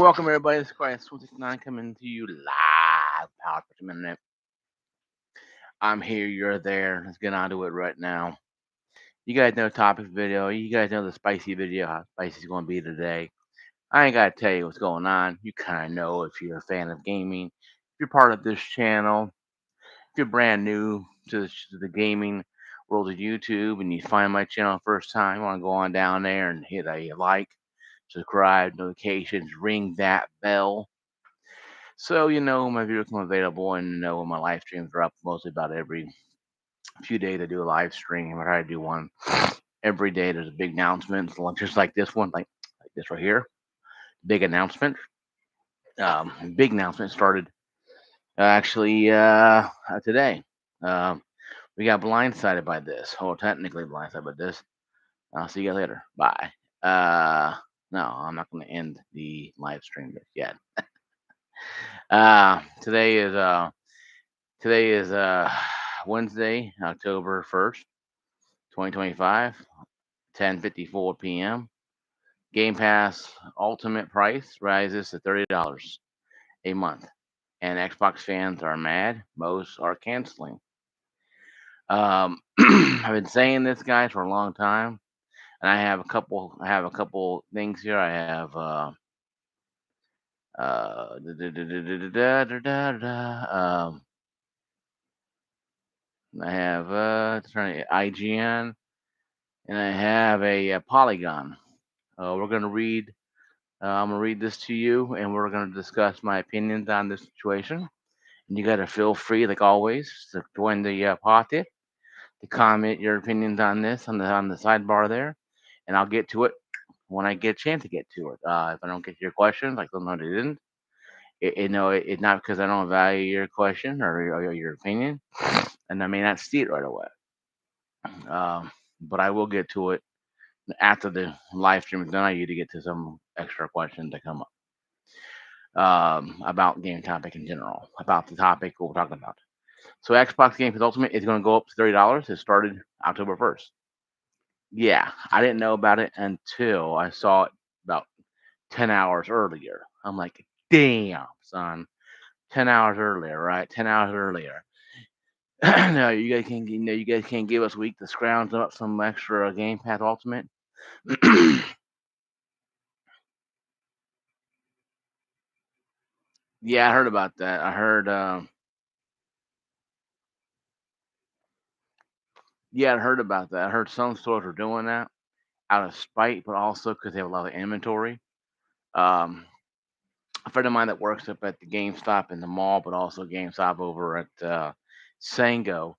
welcome everybody. This is Christ 269 coming to you live, Power per minute. I'm here, you're there. Let's get on to it right now. You guys know the topic video. You guys know the spicy video, how spicy it's going to be today. I ain't got to tell you what's going on. You kind of know if you're a fan of gaming. If you're part of this channel, if you're brand new to the gaming world of YouTube and you find my channel first time, you want to go on down there and hit a like, subscribe, notifications, ring that bell. So you know my videos come available and know when my live streams are up mostly about every few days I do a live stream. I try to do one every day. There's a big announcement, just like this one, like this right here. Big announcement. Big announcement started actually today. Um, we got blindsided by this. Oh, technically blindsided by this. I'll see you guys later. Bye. No, I'm not going to end the live stream yet. Today is Wednesday, October 1st, 2025, 10:54 p.m. Game Pass Ultimate price rises to $30 a month, and Xbox fans are mad. Most are canceling. I've been saying this, guys, for a long time, and I have a couple. Things here. I have I have IGN, and I have a Polygon. We're gonna read. I'm gonna read this to you, and we're gonna discuss my opinions on this situation. And you gotta feel free, like always, to join the party, to comment your opinions on this on the sidebar there, and I'll get to it when I get a chance to get to it. If I don't get to your questions, like sometimes I didn't, it's not because I don't value your question or your opinion, and I may not see it right away. But I will get to it after the live stream is done. I usually get to some extra questions that come up about game topic in general, about the topic we're talking about. So Xbox Game Pass Ultimate is going to go up to $30. It started October 1st. Yeah, I didn't know about it until I saw it about 10 hours earlier. I'm like, damn, son. 10 hours earlier, right? 10 hours earlier. No, you guys can't give us a week to scrounge up some extra Game Pass Ultimate. Yeah, I heard about that. I heard about that. I heard some stores are doing that out of spite, but also because they have a lot of inventory. Um, a friend of mine that works up at the GameStop in the mall, but also GameStop over at Sango,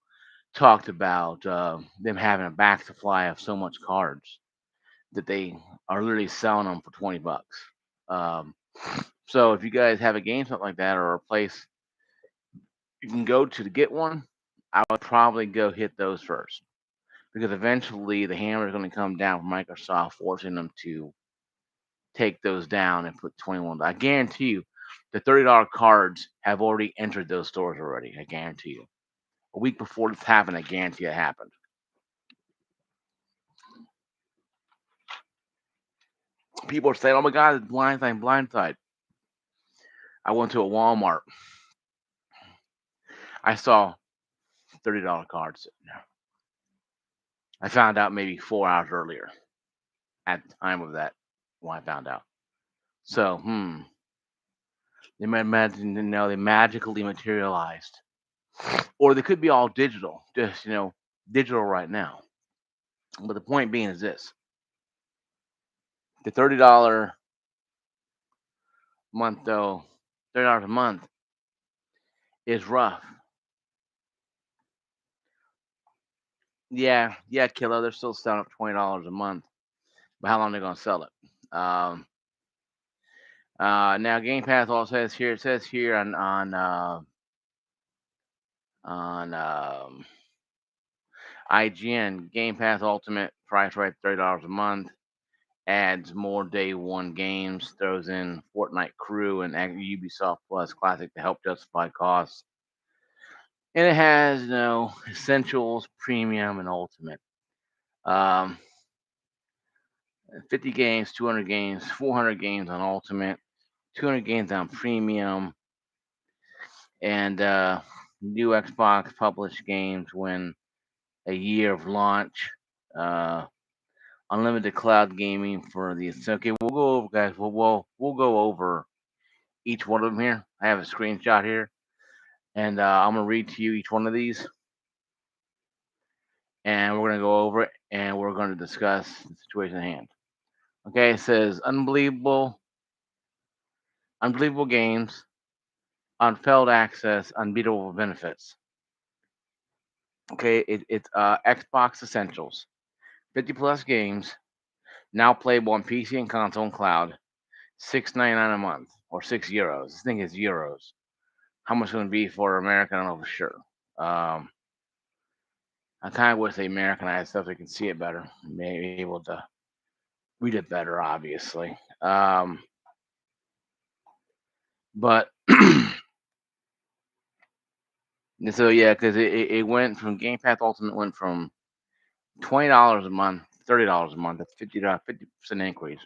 talked about them having a back supply of so much cards that they are literally selling them for $20. Um, so if you guys have a game something like that or a place you can go to get one, I would probably go hit those first because eventually the hammer is going to come down from Microsoft, forcing them to take those down and put 21. I guarantee you, the $30 cards have already entered those stores already. I guarantee you. A week before this happened, I guarantee it happened. People are saying, "Oh my God, it's blindside, blindside." I went to a Walmart. I saw $30 cards sitting there. I found out maybe 4 hours earlier at the time of that when I found out. So, they might imagine, they magically materialized, or they could be all digital, just digital right now. But the point being is this: the $30 month, though, $30 a month is rough. Yeah, Killer. They're still selling up $20 a month, but how long are they gonna sell it? Now Game Pass also says here. It says here on IGN, Game Pass Ultimate price right $30 a month. Adds more day one games, throws in Fortnite Crew and Ubisoft Plus Classic to help justify costs. And it has, Essentials, Premium, and Ultimate. Um, 50 games, 200 games, 400 games on Ultimate, 200 games on premium, and new Xbox published games when a year of launch. Uh, Unlimited cloud gaming for the. So, okay, we'll go over, guys. We'll go over each one of them here. I have a screenshot here, and I'm gonna read to you each one of these, and we're gonna go over it, and we're gonna discuss the situation at hand. Okay, it says unbelievable games, unfilled access, unbeatable benefits. Okay, it's Xbox Essentials, 50 plus games, now playable on PC and console and cloud, $6.99 a month or €6. This thing is euros. How much it's going to be for America, I don't know for sure. I kind of wish they Americanized stuff so we can see it better, maybe able to read it better, obviously. But so yeah, because it went from Game Pass Ultimate went from $20 a month, $30 a month. That's 50% increase.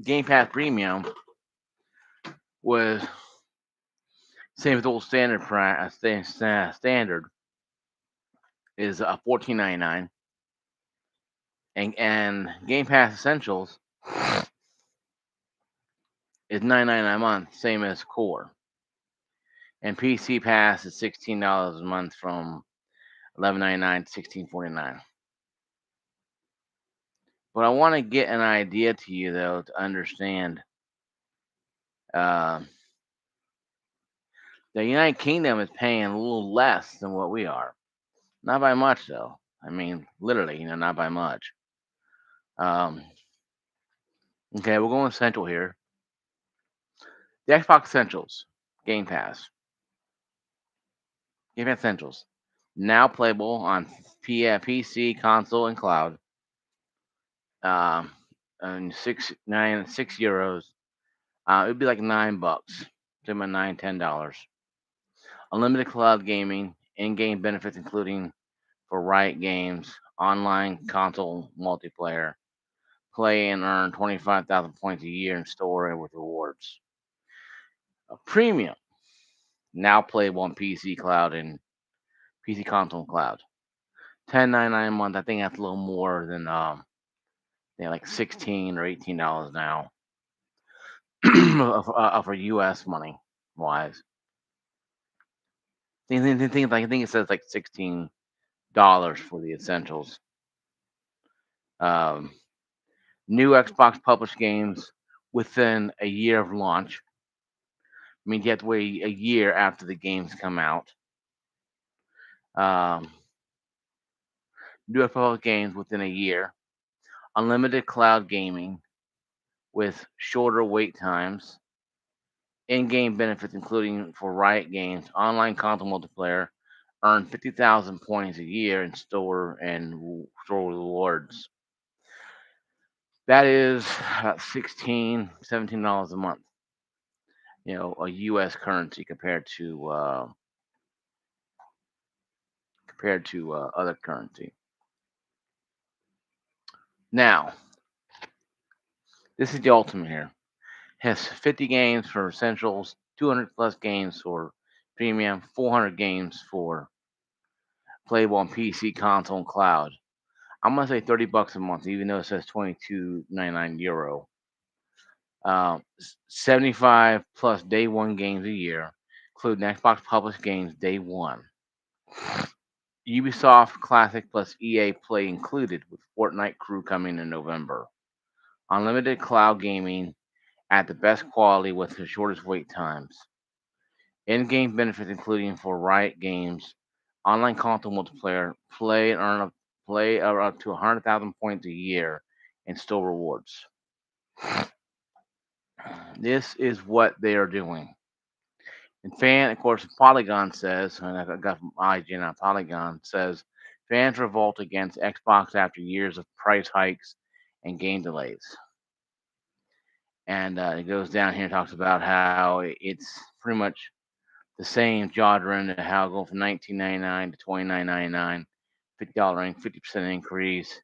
Game Pass Premium was same as old standard price. Standard is $14.99, and Game Pass Essentials is $9.99 a month, same as Core. And PC Pass is $16 a month from $11.99 to $16.49. But I want to get an idea to you though to understand. Uh, the United Kingdom is paying a little less than what we are. Not by much though. I mean, literally, not by much. Um, okay, we're going Central here. The Xbox Essentials, Game Pass, Game Pass Essentials, now playable on PC, console, and cloud. Um, and €6. It'd be like $9, say about $10. Unlimited cloud gaming, in-game benefits including for Riot Games, online console multiplayer, play and earn 25,000 points a year in store and with rewards. A premium, now playable on PC cloud and PC console and cloud. $10.99 a month. I think that's a little more than like $16 or $18 now for US money wise. I think it says like $16 for the essentials. Um, New Xbox published games within a year of launch. I mean, you have to wait a year after the games come out. Um, New Xbox games within a year. Unlimited cloud gaming with shorter wait times. In-game benefits including for Riot Games, online console multiplayer, earn 50,000 points a year in store rewards. That is about $16, $17 a month. A U.S. currency compared to other currency. Now, this is the ultimate here. Has 50 games for essentials, 200 plus games for premium, 400 games for playable on PC, console, and cloud. I'm gonna say $30 a month, even though it says €22.99. 75 plus day one games a year, including Xbox published games day one. Ubisoft Classic plus EA Play included, with Fortnite Crew coming in November. Unlimited cloud gaming at the best quality with the shortest wait times. In-game benefits including for Riot Games, online console multiplayer, play up to 100,000 points a year, and store rewards. This is what they are doing. And of course, Polygon says, and I got from IGN on Polygon says, fans revolt against Xbox after years of price hikes and game delays. And it goes down here and talks about how it's pretty much the same jaw-dropping to how going from $19.99 to $29.99, $50 50% increase.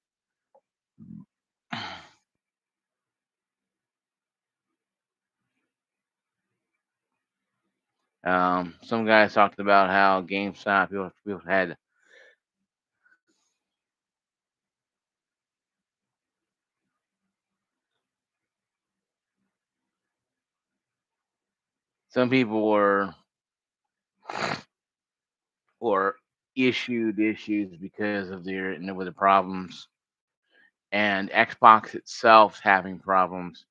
Some guys talked about how GameStop people had some people were issued issues because of their with the problems, and Xbox itself having problems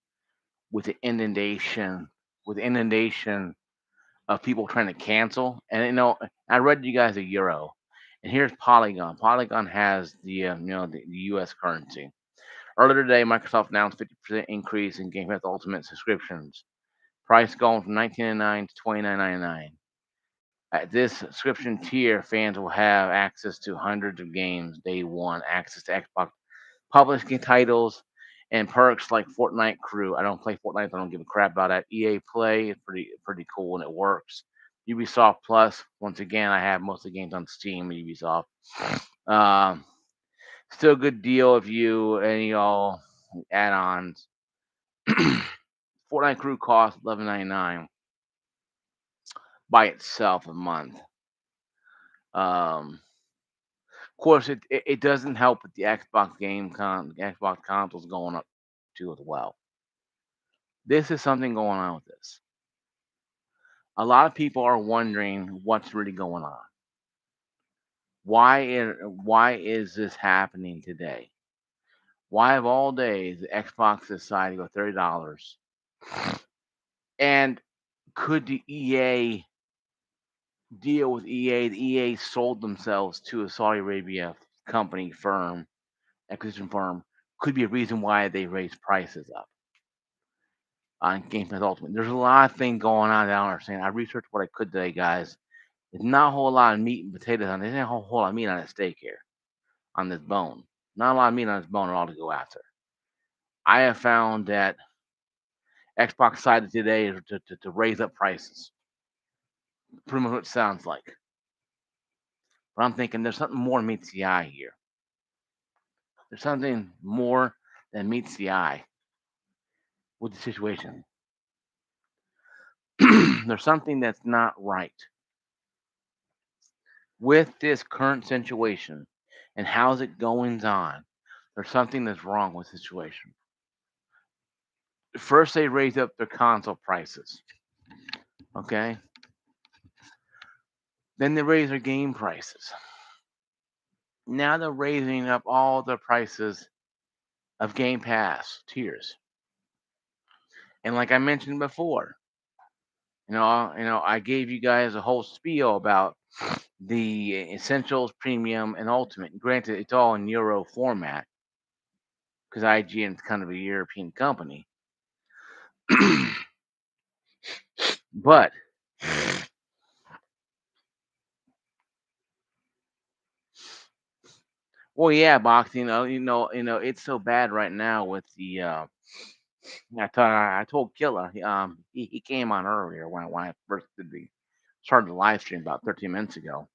with the inundation of people trying to cancel. And I read you guys a euro, and here's Polygon. Polygon has the U.S. currency. Earlier today, Microsoft announced 50% increase in Game Pass Ultimate subscriptions. Price going from 19.99 to 29.99. At this subscription tier, fans will have access to hundreds of games day one, access to Xbox publishing titles, and perks like Fortnite Crew. I don't play Fortnite, so I don't give a crap about that. EA Play is pretty cool and it works. Ubisoft Plus, once again, I have most of the games on Steam and Ubisoft. Um, Still a good deal if you any all add-ons. Fortnite Crew costs $11.99 by itself a month. Of course, it doesn't help with the Xbox consoles going up too as well. This is something going on with this. A lot of people are wondering what's really going on. Why is this happening today? Why of all days the Xbox decided to go $30? And could the EA deal with EA? The EA sold themselves to a Saudi Arabia acquisition firm, could be a reason why they raised prices up on Game Pass Ultimate. There's a lot of things going on that I don't understand. I researched what I could today, guys. There's not a whole lot of meat and potatoes on. There's not a whole lot of meat on a steak here, on this bone. Not a lot of meat on this bone at all to go after. I have found that Xbox decided today to raise up prices. Pretty much what it sounds like. But I'm thinking there's something more than meets the eye here. There's something more than meets the eye with the situation. There's something that's not right with this current situation and how's it going on. There's something that's wrong with the situation. First, they raised up their console prices. Okay. Then they raised their game prices. Now they're raising up all the prices of Game Pass tiers. And like I mentioned before, I gave you guys a whole spiel about the Essentials, Premium, and Ultimate. Granted, it's all in Euro format because IGN is kind of a European company. But well, yeah, boxing. It's so bad right now with the. I told Killer. He came on earlier when I first started the live stream about 13 minutes ago.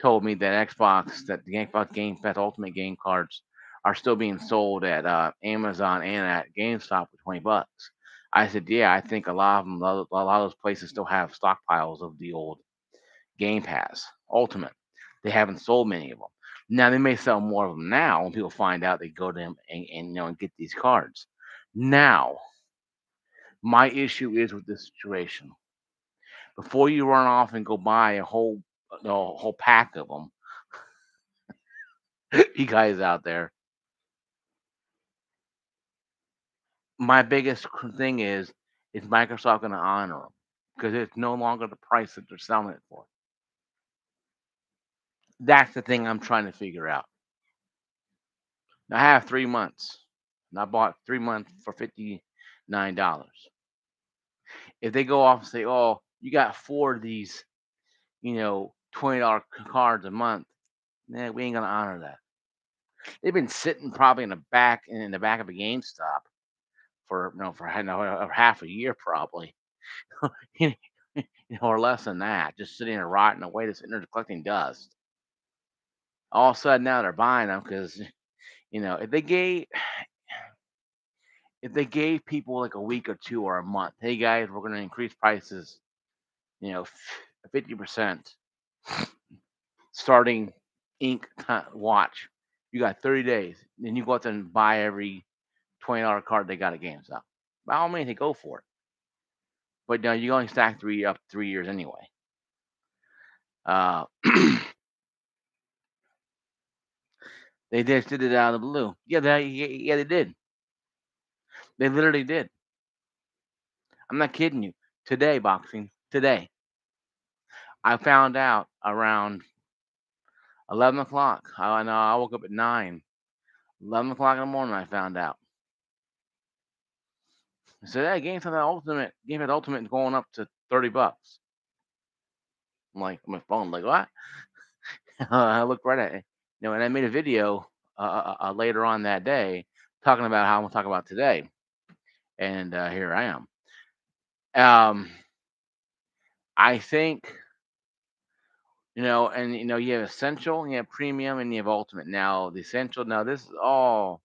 Told me that the Xbox Game Pass Ultimate game cards are still being sold at Amazon and at GameStop for $20. I said, yeah, I think a lot of those places still have stockpiles of the old Game Pass Ultimate. They haven't sold many of them. Now they may sell more of them now when people find out they go to them and get these cards. Now, my issue is with this situation. Before you run off and go buy a whole pack of them, you guys out there, my biggest thing is Microsoft going to honor them? Because it's no longer the price that they're selling it for. That's the thing I'm trying to figure out. Now, I have 3 months, and I bought 3 months for $59. If they go off and say, "Oh, you got four of these, $20 cards a month," nah, we ain't gonna honor that. They've been sitting probably in the back of a GameStop for half a year probably, or less than that, just sitting there rotting away, just sitting there collecting dust. All of a sudden now they're buying them because If they gave people like a week or two or a month, hey guys, we're going to increase prices, 50% starting ink watch. You got 30 days. Then you go out there and buy every $20 card they got at GameStop. By all means, they go for it. But now you only stack 3 years anyway. Uh, they just did it out of the blue. Yeah, they did. They literally did. I'm not kidding you. Today, boxing. Today, I found out around 11 o'clock. No, I woke up at 9. 11 o'clock in the morning, I found out. I said, hey, Game Ultimate is going up to $30. I'm like, on my phone, like, what? I looked right at it. And I made a video later on that day talking about how I'm going to talk about today. And here I am. I think, you have Essential, you have Premium, and you have Ultimate. Now, the Essential, now this is all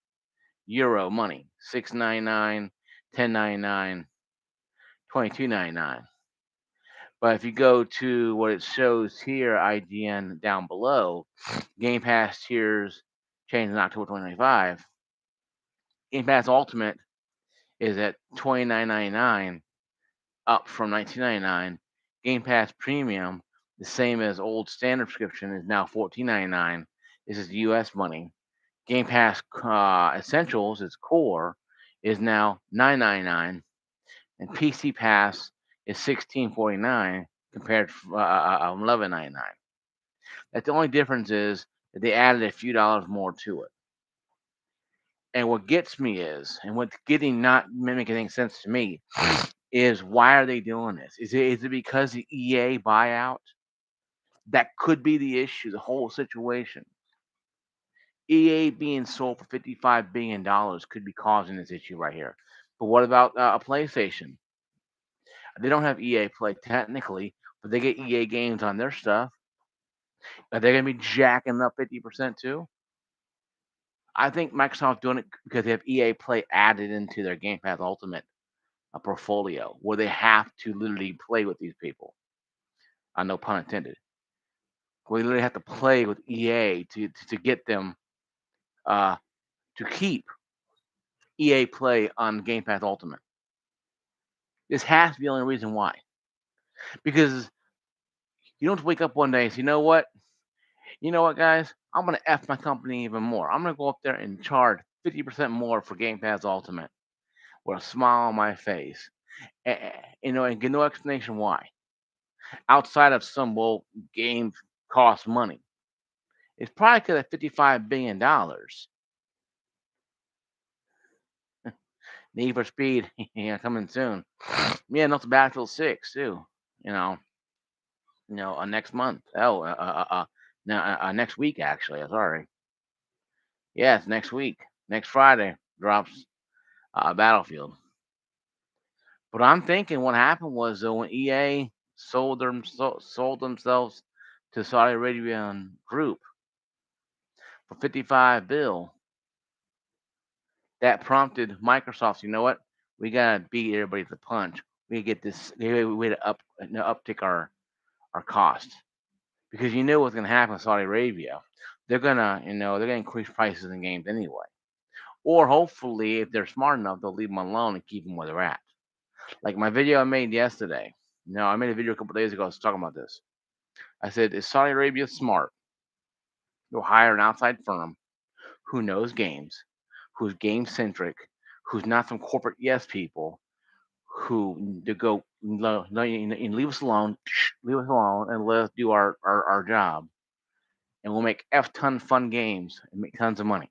Euro money, 6.99, 10.99, 22.99. But if you go to what it shows here, IGN down below, Game Pass tiers changed in October 2025. Game Pass Ultimate is at $29.99, up from $19.99. Game Pass Premium, the same as old standard subscription, is now $14.99. This is US money. Game Pass Essentials, its core, is now $9.99, and PC Pass is $16.49 compared to $11.99. That the only difference is that they added a few dollars more to it. And what gets me and what's getting not making any sense to me, is why are they doing this? Is it because the EA buyout? That could be the issue, the whole situation. EA being sold for $55 billion could be causing this issue right here. But what about a PlayStation? They don't have EA Play technically, but they get EA games on their stuff. Are they going to be jacking up 50% too? I think Microsoft's doing it because they have EA Play added into their Game Pass Ultimate portfolio, where they have to literally play with these people. No pun intended. We literally have to play with EA to get them uh, to keep EA Play on Game Pass Ultimate. This has to be the only reason why. Because you don't wake up one day and say, you know what, guys? I'm gonna F my company even more. I'm gonna go up there and charge 50% more for Game Pass Ultimate with a smile on my face. And get no explanation why. Outside of some games cost money. It's probably because of $55 billion. Need for Speed, yeah, coming soon. Yeah, and also Battlefield 6 too. You know, next month. Oh, no, next week actually. Sorry. Yeah, it's next week. Next Friday drops Battlefield. But I'm thinking what happened was when EA sold themselves to Saudi Arabian group for 55 bill, that prompted Microsoft. You know what? We gotta beat everybody to the punch. We gotta get this. We to uptick our cost, because you know what's gonna happen with Saudi Arabia. They're gonna increase prices in games anyway. Or hopefully, if they're smart enough, they'll leave them alone and keep them where they're at. Like my video I made yesterday. No, I made a video a couple days ago. I was talking about this. I said, is Saudi Arabia smart? You'll hire an outside firm who knows games, who's game centric, who's not some corporate yes people, who to go no, no, leave us alone, leave us alone, and let us do our job, and we'll make ton fun games and make tons of money.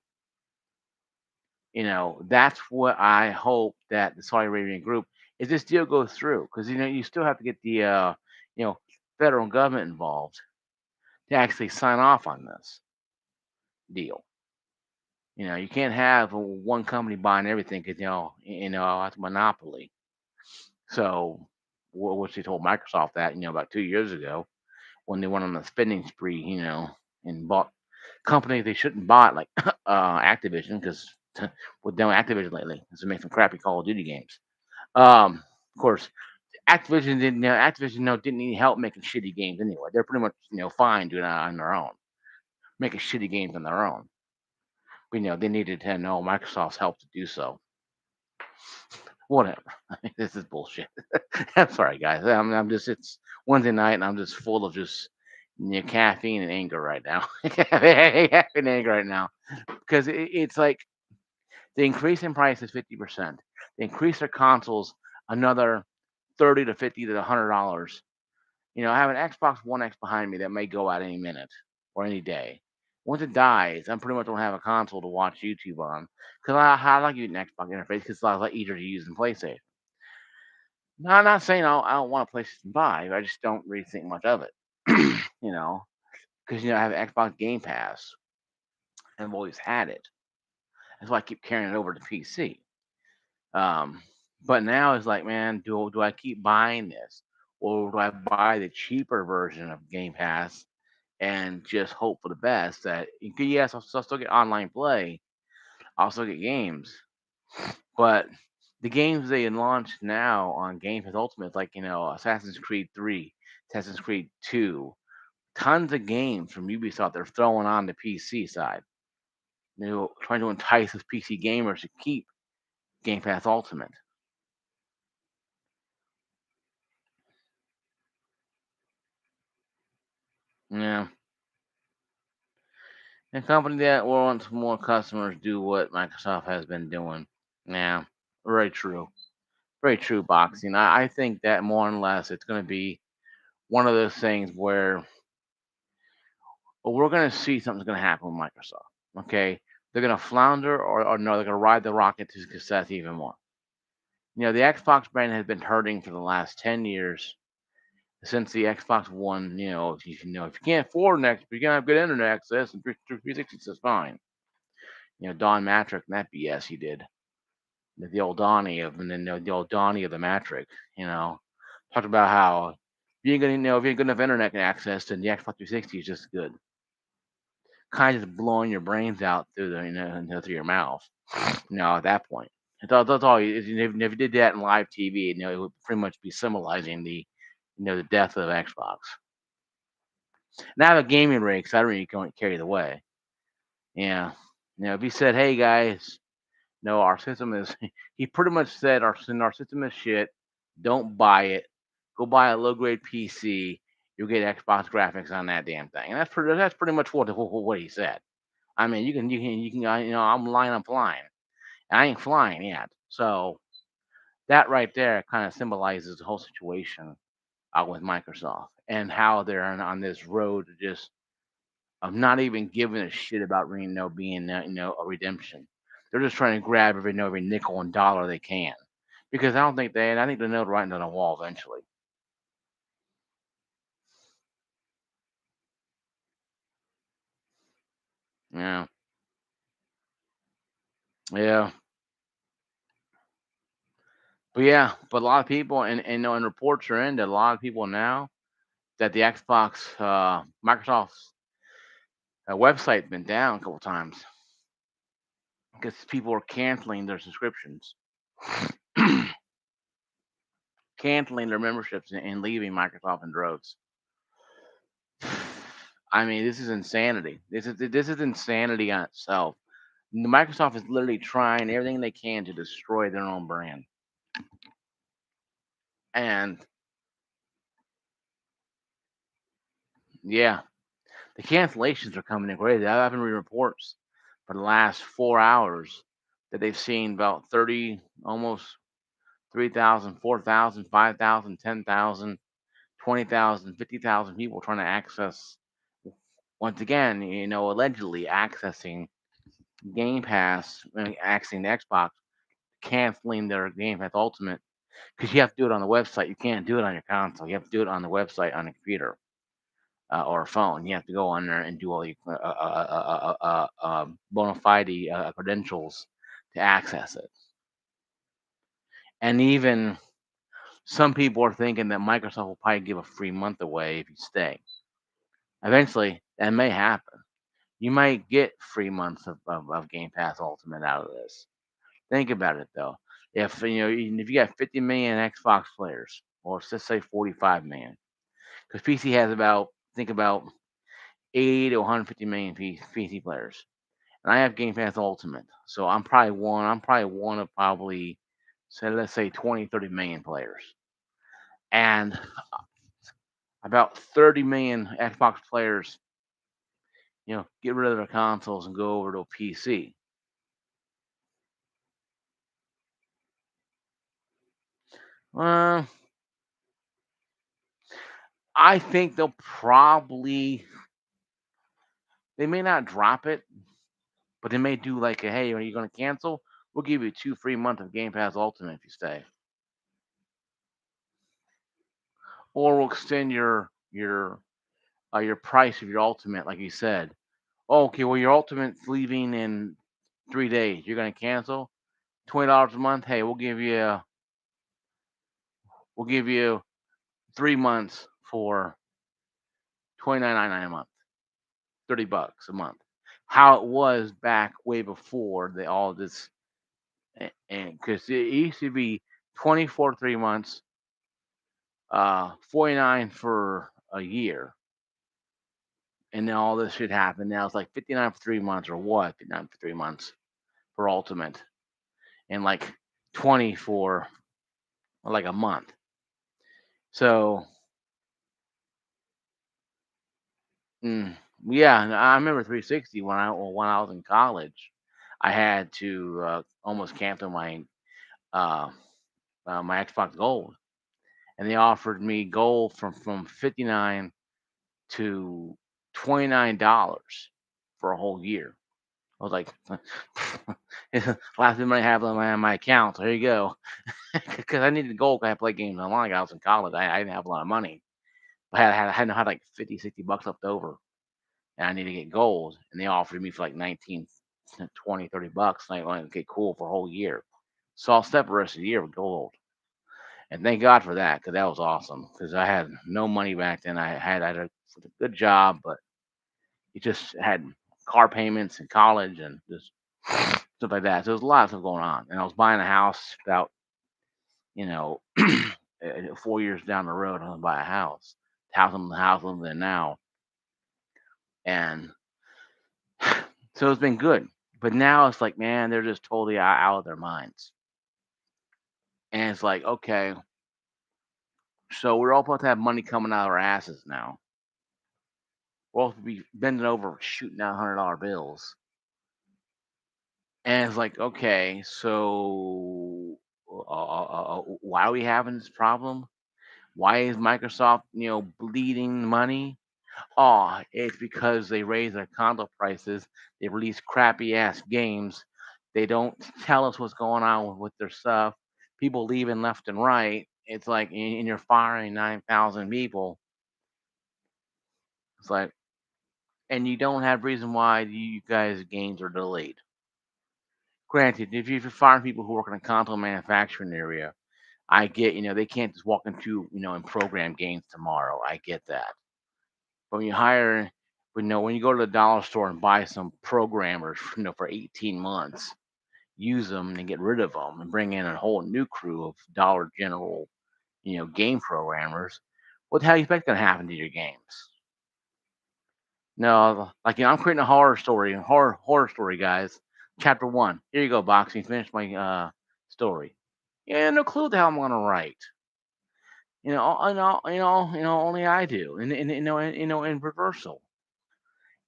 That's what I hope that the Saudi Arabian group, if this deal goes through, because you still have to get the you know federal government involved to actually sign off on this deal. You can't have one company buying everything because that's a monopoly. So, which they told Microsoft that about 2 years ago when they went on a spending spree, and bought Companies they shouldn't buy, like Activision, because we're done with Activision lately. It's make some crappy Call of Duty games. Of course, Activision didn't need help making shitty games anyway. They're pretty much fine doing it on their own, making shitty games on their own. But they needed to know Microsoft's help to do so. Whatever. This is bullshit. I'm sorry, guys. I'm just it's Wednesday night and I'm just full of just caffeine and anger right now. Caffeine and anger right now because it's like the increase in price is 50%. They increase their consoles another 30 to 50 to $100. I have an Xbox One X behind me that may go out any minute or any day. Once it dies, I'm pretty much don't have a console to watch YouTube on because I like using an Xbox interface because it's a lot easier to use than PlayStation. No, I'm not saying I don't want a PlayStation 5. I just don't really think much of it. you know, because I have Xbox Game Pass and I've always had it. That's why I keep carrying it over to PC. Um, but now it's like, man, do I keep buying this, or do I buy the cheaper version of Game Pass and just hope for the best? That yes, I'll still get online play, I'll still get games, but the games they launch now on Game Pass Ultimate, like Assassin's Creed 3, Assassin's Creed 2, tons of games from Ubisoft they're throwing on the PC side. Trying to entice us PC gamers to keep Game Pass Ultimate. Yeah. A company that wants more customers do what Microsoft has been doing. Yeah, very true. Very true, boxing. I think that more and less it's going to be one of those things where we're going to see something's going to happen with Microsoft. Okay. They're going to flounder or no, they're going to ride the rocket to success even more. The Xbox brand has been hurting for the last 10 years since the Xbox One. If you can't afford an Xbox, you can have good internet access and 360 is fine. Don Matrick and that BS he did. The old Donnie of and then the old Donnie of the Matrix, you know, talked about how if you ain't good enough internet access, then the Xbox 360 is just good. Kind of just blowing your brains out through through your mouth. At that point, that's all. If you did that in live TV, it would pretty much be symbolizing the death of Xbox. And I have a gaming rig, so I don't really carry the way. Yeah, if he said, "Hey guys, no, our system is," he pretty much said our system is shit. Don't buy it. Go buy a low grade PC. You'll get Xbox graphics on that damn thing. And that's pretty much what he said. I mean, you can I'm lying, I'm flying. And I ain't flying yet. So that right there kind of symbolizes the whole situation with Microsoft and how they're on this road to just of not even giving a shit about being a redemption. They're just trying to grab every nickel and dollar they can because I think they know writing on the wall eventually. Yeah, yeah, but a lot of people and reports are in that a lot of people now that the Xbox Microsoft's website's been down a couple times because people are canceling their subscriptions, canceling their memberships and leaving Microsoft in droves. I mean, this is insanity. This is insanity on itself. Microsoft is literally trying everything they can to destroy their own brand. And yeah, the cancellations are coming in crazy. I've been reading reports for the last 4 hours that they've seen about 30, almost 3,000, 4,000, 5,000, 10,000, 20,000, 50,000 people trying to access, once again, allegedly accessing Game Pass, accessing the Xbox, canceling their Game Pass Ultimate because you have to do it on the website. You can't do it on your console. You have to do it on the website on a computer or a phone. You have to go on there and do all the bona fide credentials to access it. And even some people are thinking that Microsoft will probably give a free month away if you stay. Eventually, that may happen. You might get 3 months of Game Pass Ultimate out of this. Think about it though. If if you got 50 million Xbox players, or let's just say 45 million, because PC has about think about 80 to 150 million PC players, and I have Game Pass Ultimate, so I'm probably one. I'm probably one of probably, say, let's say 20, 30 million players, and about 30 million Xbox players, get rid of their consoles and go over to a PC. Uh, I think they may not drop it, but they may do like a, hey, are you going to cancel? We'll give you 2 free months of Game Pass Ultimate if you stay, or we'll extend your price of your Ultimate, like you said. Oh, okay, well your Ultimate's leaving in 3 days. You're going to cancel $20 a month. Hey, we'll give you 3 months for 29.99 a month, $30 a month. How it was back way before they all this, and because it used to be 20 for 3 months, 49 for a year, and then all this shit happened. Now it's like 59 for 3 months, or what? 59 for 3 months for Ultimate, and like 20 for like a month. So, mm, yeah, and I remember 360 when I was in college. I had to almost cancel uh, my Xbox Gold, and they offered me gold from 59 to $29 for a whole year. I was like, last bit money I have on my account. So here you go, because I needed gold. 'Cause I play games online. I was in college. I didn't have a lot of money. I had like 50, $60 left over, and I need to get gold. And they offered me for like 19, 20, $30. And I went, okay, cool, for a whole year. So I'll step the rest of the year with gold. And thank God for that, because that was awesome. Because I had no money back then. I had a good job, but it just had car payments in college and just stuff like that. So there's a lot of stuff going on. And I was buying a house about, you know, 4 years down the road. I'm gonna buy a house. The house I'm in now. And so it's been good. But now it's like, man, they're just totally out of their minds. And it's like, okay, so we're all supposed to have money coming out of our asses now. We're all supposed to be bending over shooting out $100 bills. And it's like, okay, so why are we having this problem? Why is Microsoft, bleeding money? Oh, it's because they raise their condo prices. They release crappy ass games. They don't tell us what's going on with their stuff. People leaving left and right. It's like, and you're firing 9,000 people. It's like, and you don't have reason why you guys' games are delayed. Granted, if you're firing people who work in a console manufacturing area, I get, they can't just walk into, and program games tomorrow. I get that. But when you go to the dollar store and buy some programmers, for 18 months, use them and get rid of them and bring in a whole new crew of Dollar General, game programmers, what the hell you expect going to happen to your games? No, like, I'm creating a horror story, guys. Chapter one. Here you go, boxing. Finish my story. Yeah, no clue the hell I'm gonna write. Only I do. In reversal.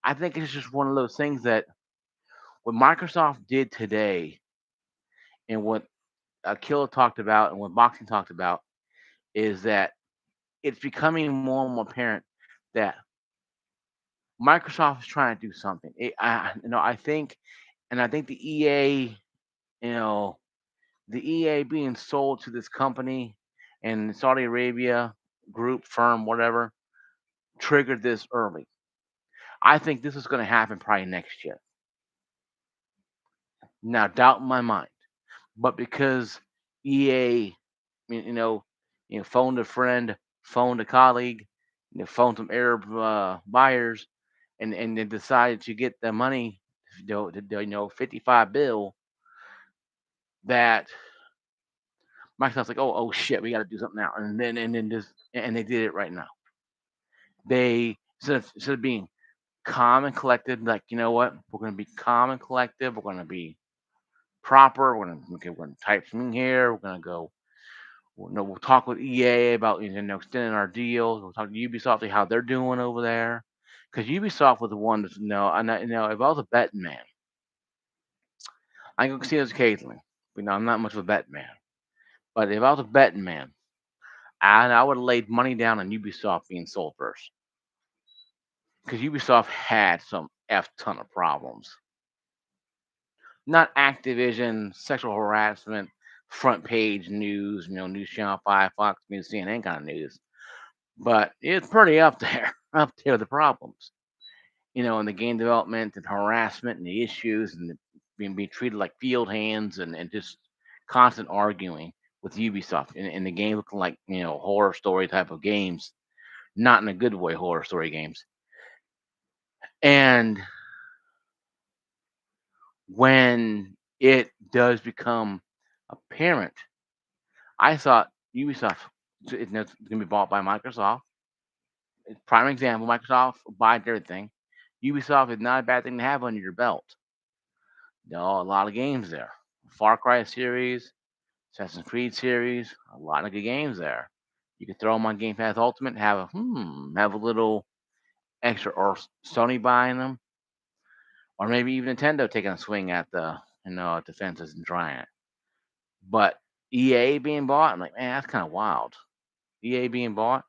I think it's just one of those things that what Microsoft did today, and what Killa talked about, and what boxing talked about, is that it's becoming more and more apparent that Microsoft is trying to do something. I think, and I think you know, the EA being sold to this company and Saudi Arabia group firm, whatever, triggered this early. I think this is going to happen probably next year. Now, doubt in my mind, but because EA, phoned a friend, phoned a colleague, phoned some Arab buyers, and they decided to get the money, 55 bill that Microsoft's like, oh shit, we got to do something now, and then just and they did it right now. They instead of being calm and collected, like you know what, we're gonna be calm and collective. We're gonna be proper. We're gonna type something here. We're gonna go. We'll talk with EA about extending our deals. We'll talk to Ubisoft see how they're doing over there, because Ubisoft was the one that's if I was a betting man, I can see this occasionally. I'm not much of a betting man, but if I was a betting man, I would have laid money down on Ubisoft being sold first, because Ubisoft had some f ton of problems. Not Activision, sexual harassment, front page news, News Channel 5, Fox News, CNN kind of news. But it's pretty up there, up there, the problems, in the game development and harassment and the issues and being treated like field hands and just constant arguing with Ubisoft and the game looking like, horror story type of games, not in a good way, horror story games. And when it does become apparent, I thought Ubisoft it's going to be bought by Microsoft. Prime example, Microsoft buys everything. Ubisoft is not a bad thing to have under your belt. A lot of games there. Far Cry series, Assassin's Creed series, a lot of good games there. You could throw them on Game Pass Ultimate, have a little extra, or Sony buying them, or maybe even Nintendo taking a swing at the at the fences and trying it. But EA being bought, I'm like, man, that's kind of wild. EA being bought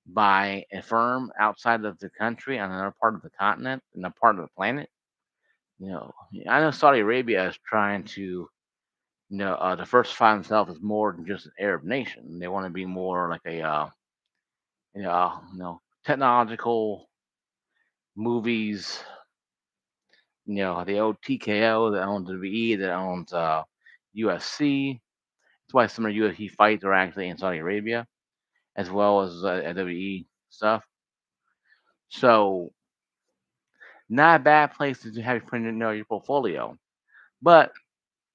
by a firm outside of the country on another part of the continent, another part of the planet. I know Saudi Arabia is trying to, diversify themselves as more than just an Arab nation. They want to be more like a, technological movies. The old TKO that owns WWE, that owns UFC. That's why some of the UFC fights are actually in Saudi Arabia, as well as WWE stuff. So, not a bad place to have you put in your portfolio. But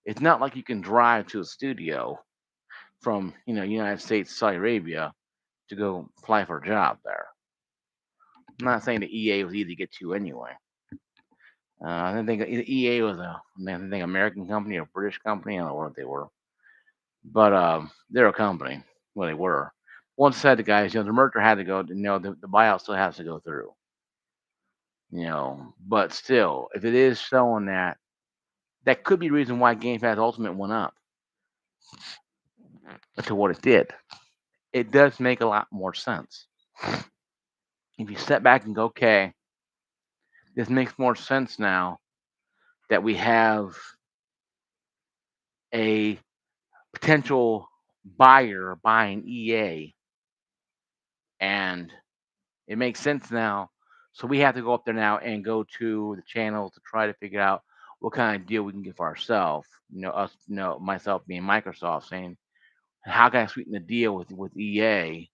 it's not like you can drive to a studio from United States, Saudi Arabia to go apply for a job there. I'm not saying the EA was easy to get to anyway. I didn't think EA was American company or British company. I don't know what they were, but they're a company. Well, they were. Once said the guys, the merger had to go. The buyout still has to go through. But still, if it is showing that could be the reason why Game Pass Ultimate went up to what it did. It does make a lot more sense. If you step back and go, okay, this makes more sense now that we have a potential buyer buying EA, and it makes sense now. So we have to go up there now and go to the channel to try to figure out what kind of deal we can get for ourselves. Myself being Microsoft, saying, how can I sweeten the deal with EA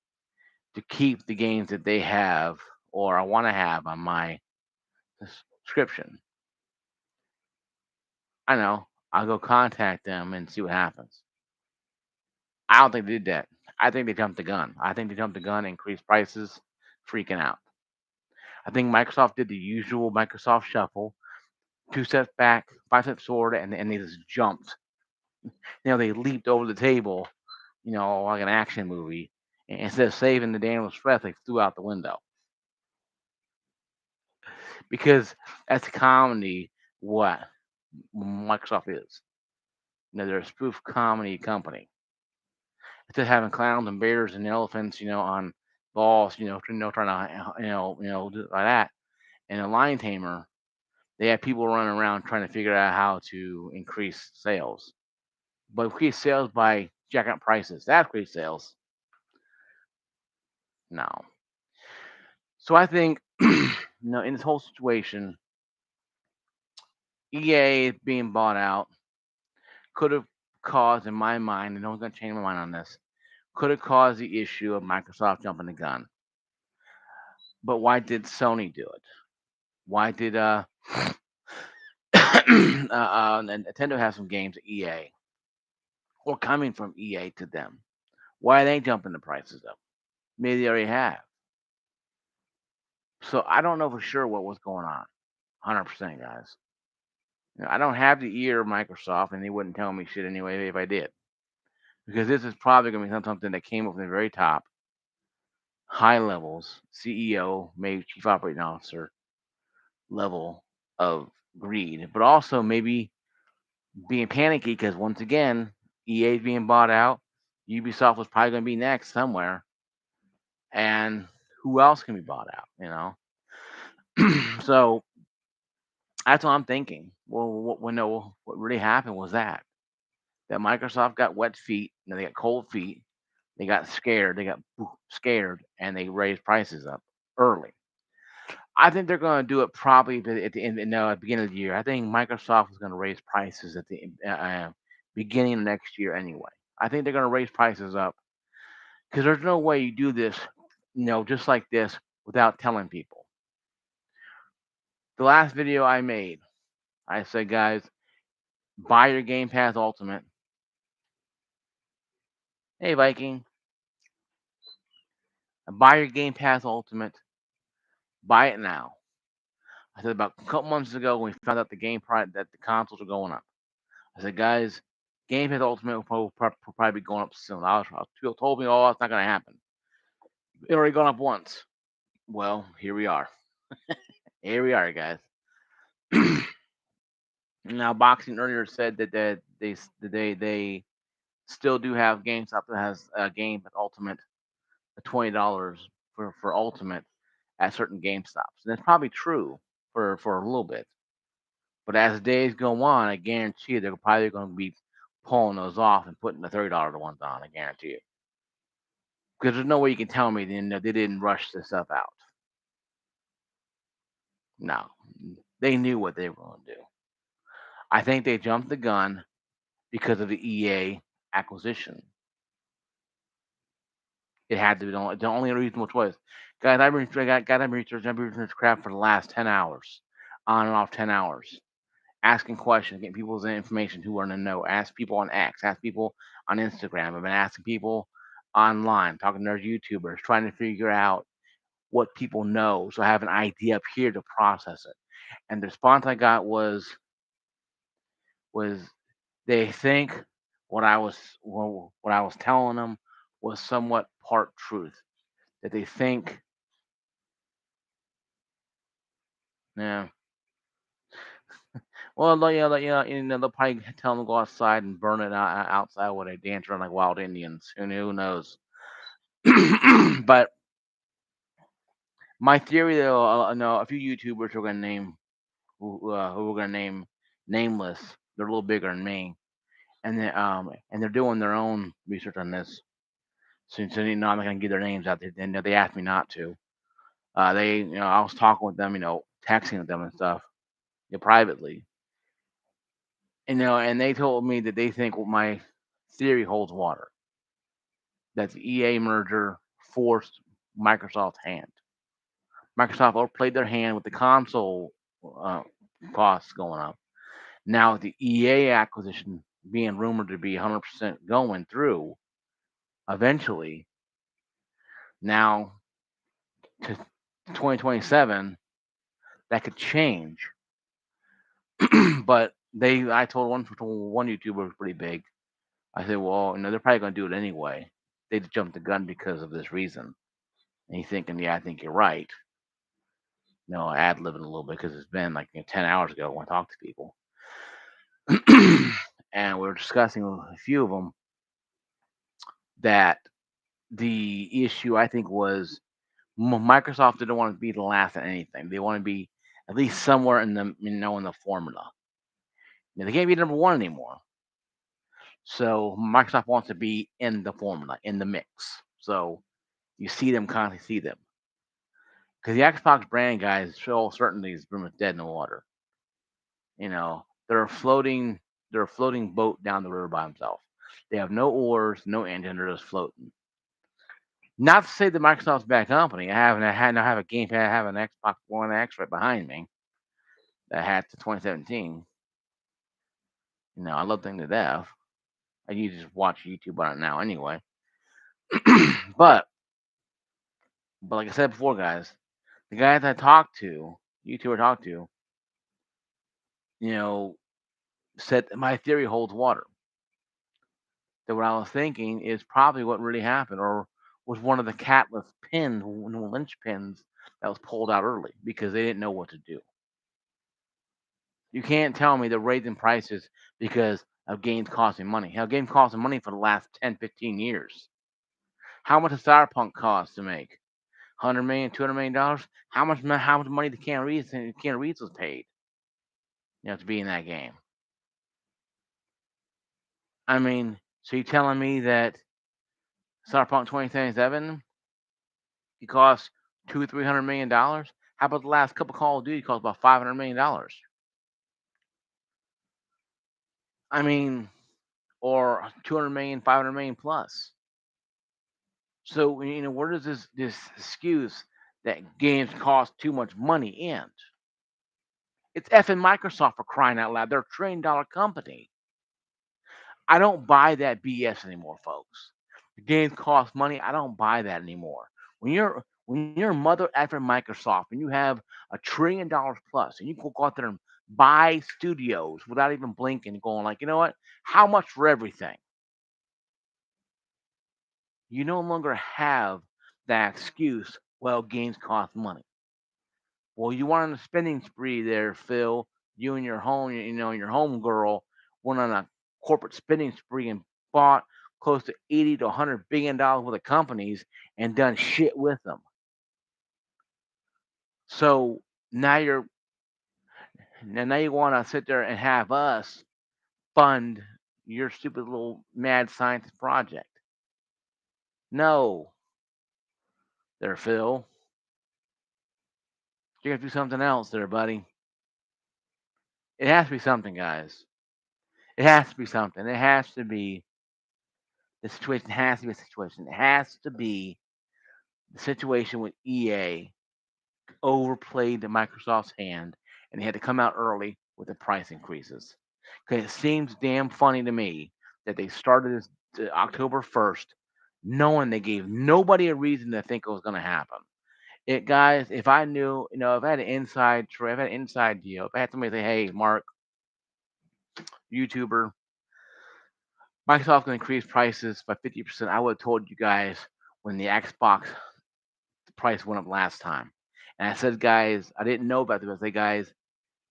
to keep the games that they have or I want to have on my subscription? I know. I'll go contact them and see what happens. I don't think they did that. I think they jumped the gun. I think they jumped the gun, increased prices, freaking out. I think Microsoft did the usual Microsoft shuffle, 2 steps back, 5 steps forward, and they just jumped. They leaped over the table, like an action movie. And instead of saving the Daniel's breath, they flew out the window. Because that's a comedy, what Microsoft is. They're a spoof comedy company. Instead of having clowns and bears and elephants, on balls, trying to, do it like that. And a lion tamer, they have people running around trying to figure out how to increase sales. But increase sales by jacking up prices. That's increase sales. No. So I think, in this whole situation, EA being bought out could have caused, in my mind, and no one's going to change my mind on this, could have caused the issue of Microsoft jumping the gun. But why did Sony do it? Why did Nintendo have some games at EA or coming from EA to them? Why are they jumping the prices up? Maybe they already have. So I don't know for sure what was going on. 100%, guys. I don't have the ear of Microsoft, and they wouldn't tell me shit anyway if I did. Because this is probably going to be something that came up from the very top, high levels, CEO, maybe chief operating officer level of greed, but also maybe being panicky because once again, EA is being bought out. Ubisoft was probably going to be next somewhere, and who else can be bought out? So that's what I'm thinking. Well, what really happened was that Microsoft got wet feet, they got cold feet, they got scared, scared, and they raised prices up early. I think they're going to do it probably at the end, no, at the beginning of the year. I think Microsoft is going to raise prices at the beginning of next year anyway. I think they're going to raise prices up because there's no way you do this, just like this without telling people. The last video I made, I said, guys, buy your Game Pass Ultimate. Hey, Viking, buy your Game Pass Ultimate. Buy it now. I said about a couple months ago when we found out that the consoles are going up. I said, guys, Game Pass Ultimate will probably be going up soon. People told me, oh, it's not going to happen. It already gone up once. Well, here we are. Here we are, guys. Now, Boxing earlier said that they still do have GameStop that has a Game Pass Ultimate, $20 for Ultimate at certain GameStops, and that's probably true for a little bit. But as the days go on, I guarantee you they're probably going to be pulling those off and putting the $30 ones on. I guarantee you, because there's no way you can tell me they didn't rush this stuff out. No, they knew what they were going to do. I think they jumped the gun because of the EA acquisition. It had to be the only reasonable choice. Guys, I've been researching this crap for the last 10 hours, on and off 10 hours. Asking questions, getting people's information who are in the know. Ask people on X, ask people on Instagram. I've been asking people online, talking to their YouTubers, trying to figure out what people know, so I have an idea up here to process it. And the response I got was they think what I was telling them was somewhat part truth. That they think, yeah. Well, they'll probably tell them to go outside and burn it outside while they dance around like wild Indians. Who knows? But my theory, though, I know a few YouTubers are going to name who we're going to name nameless. They're a little bigger than me, and they're doing their own research on this. Since I'm not going to give their names out, they asked me not to. I was talking with them, texting with them and stuff, privately, and they told me that they think my theory holds water. That the EA merger forced Microsoft's hand. Microsoft overplayed their hand with the console uh, costs going up. Now, with the EA acquisition being rumored to be 100% going through eventually, now to 2027, that could change. But I told one YouTuber was pretty big. I said, well, they're probably going to do it anyway. They jumped the gun because of this reason. And he's thinking, yeah, I think you're right. Ad libbing a little bit because it's been like 10 hours ago when I talked to people. And we were discussing with a few of them that the issue I think was Microsoft didn't want to be the last at anything. They want to be at least somewhere in the formula. They can't be number one anymore. So Microsoft wants to be in the formula, in the mix. So you see them, constantly see them. Because the Xbox brand, guys, certainly is pretty much dead in the water. They're a floating boat down the river by themselves. They have no oars, no engine, they're just floating. Not to say that Microsoft's a bad company. I have a Game Pass, I have an Xbox One X right behind me. that had to 2017. I love thing to death. I usually just watch YouTube on it now anyway. but but like I said before, guys, the guys I talked to, YouTuber talked to, you know, said that my theory holds water. That what I was thinking is probably what really happened, or was one of the catalyst pins, linchpins that was pulled out early because they didn't know what to do. You can't tell me they're raising prices because of games costing money. Hell, games costing money for the last 10, 15 years. How much does Cyberpunk cost to make? 100 million, $200 million? How much money the Keanu Reeves was paid, to be in that game? I mean, so you're telling me that Cyberpunk 2077 it costs $200-300 million? How about the last couple Call of Duty cost about $500 million? I mean, or 200 million, 500 million plus. So where does this excuse that games cost too much money end? It's effing Microsoft, for crying out loud. They're a $1 trillion company. I don't buy that BS anymore, folks. The games cost money. I don't buy that anymore. When you're mother effing Microsoft and you have $1 trillion plus, and you go out there and buy studios without even blinking, and going like, you know what? How much for everything? You no longer have that excuse. Well, games cost money. Well, you went on a spending spree there, Phil. You and your your home girl went on a corporate spending spree and bought close to 80 to $100 billion worth of companies and done shit with them. So now you want to sit there and have us fund your stupid little mad scientist project. No, there, Phil. You got to do something else there, buddy. It has to be something, guys. It has to be something. It has to be the situation. Has to be a situation. It has to be the situation with EA overplayed the Microsoft's hand, and they had to come out early with the price increases. Because it seems damn funny to me that they started this October 1st, knowing they gave nobody a reason to think it was going to happen. It, guys, if I knew, if I had an if I had an inside deal, if I had somebody say, "Hey, Mark, YouTuber, Microsoft going to increase prices by 50%," I would have told you guys when the Xbox price went up last time. And I said, guys, I didn't know about this. I said, guys,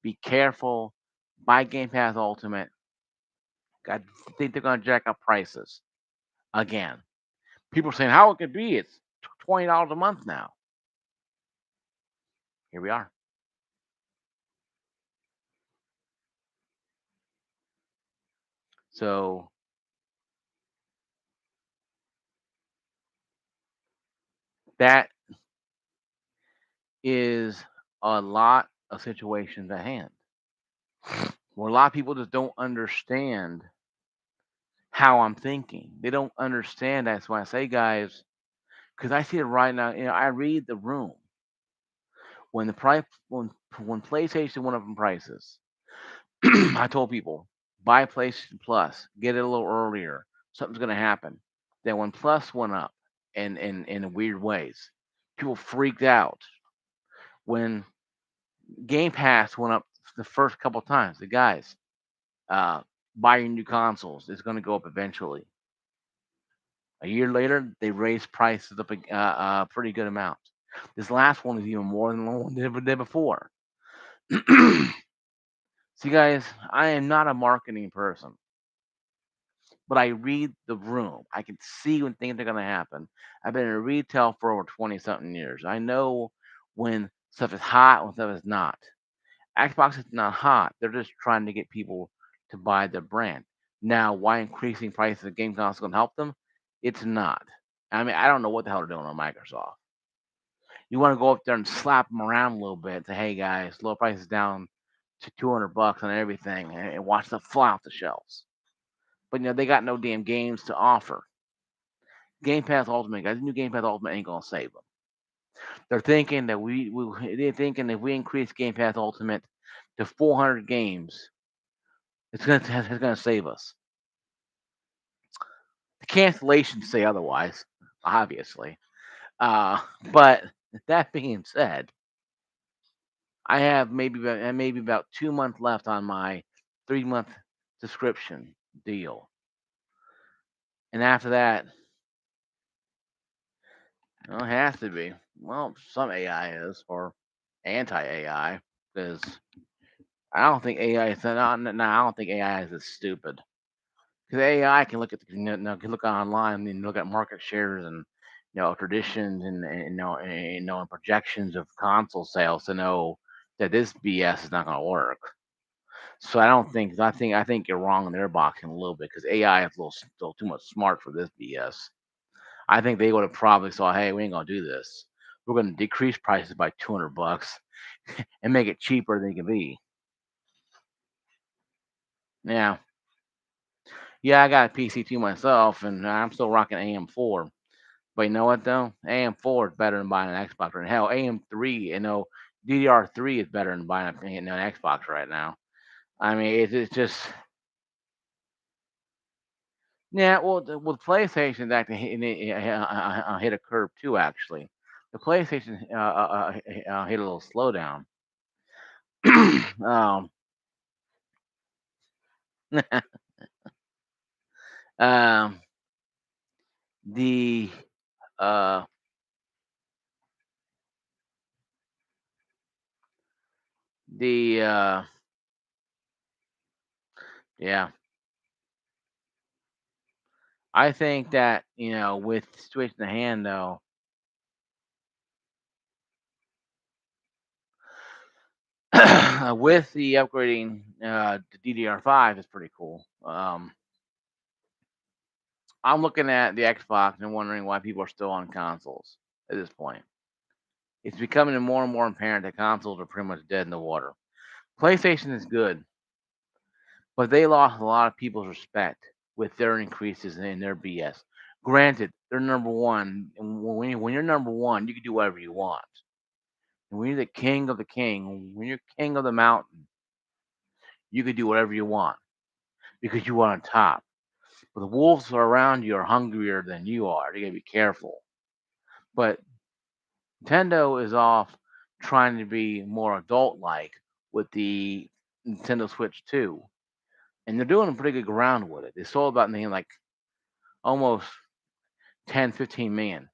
be careful. Buy Game Pass Ultimate. I think they're going to jack up prices again. People are saying, how it could be? It's $20 a month now. Here we are. So that is a lot of situations at hand where a lot of people just don't understand how I'm thinking. They don't understand. That's why I say, guys, because I see it right now. I read the room when the price when PlayStation went up in prices. I told people buy PlayStation Plus, get it a little earlier. Something's gonna happen. Then when Plus went up in weird ways, people freaked out. When Game Pass went up the first couple times, the guys, uh, buy your new consoles. It's gonna go up eventually. A year later, they raised prices up a pretty good amount. This last one is even more than the one they did before. See, guys, I am not a marketing person, but I read the room. I can see when things are going to happen. I've been in retail for over 20 something years. I know when stuff is hot, when stuff is not. Xbox is not hot. They're just trying to get people to buy their brand. Now, why increasing prices of game consoles going to help them? It's not. I mean, I don't know what the hell they're doing on Microsoft. You want to go up there and slap them around a little bit. Say, hey guys, low prices down to $200 on everything, and watch them fly off the shelves. But they got no damn games to offer. Game Pass Ultimate, guys, the new Game Pass Ultimate ain't gonna save them. They're thinking that they're thinking if we increase Game Pass Ultimate to 400 games. It's gonna save us. The cancellations say otherwise, obviously. Uh, but that being said, I have maybe about 2 months left on my 3 month subscription deal, and after that, well, it has to be. Well, some AI is or anti AI because I don't think AI is. No, I don't think AI is as stupid. Because AI can look at can look online and look at market shares and traditions and projections of console sales to know that this BS is not going to work. So I think you're wrong in their boxing a little bit because AI is still too much smart for this BS. I think they would have probably saw, hey, we ain't gonna do this. We're gonna decrease prices by $200 and make it cheaper than it can be. Yeah, yeah, I got a PC too myself, and I'm still rocking AM4. But you know what though? AM4 is better than buying an Xbox right now. Hell, AM3, DDR3 is better than buying an Xbox right now. I mean, it's just yeah. Well, with PlayStation, that hit a curve too. Actually, the PlayStation hit a little slowdown. um, um, the uh, the yeah. I think that with the situation in hand though, with the upgrading to DDR5 is pretty cool. I'm looking at the Xbox and wondering why people are still on consoles at this point. It's becoming more and more apparent that consoles are pretty much dead in the water. PlayStation is good, but they lost a lot of people's respect with their increases in their BS. Granted, they're number one, and when you're number one, you can do whatever you want. And when you're the king of the king, when you're king of the mountain, you can do whatever you want because you are on top. But the wolves around you are hungrier than you are. You gotta be careful. But Nintendo is off trying to be more adult like with the Nintendo Switch 2. And they're doing a pretty good ground with it. They sold about making like almost 10, 15 million.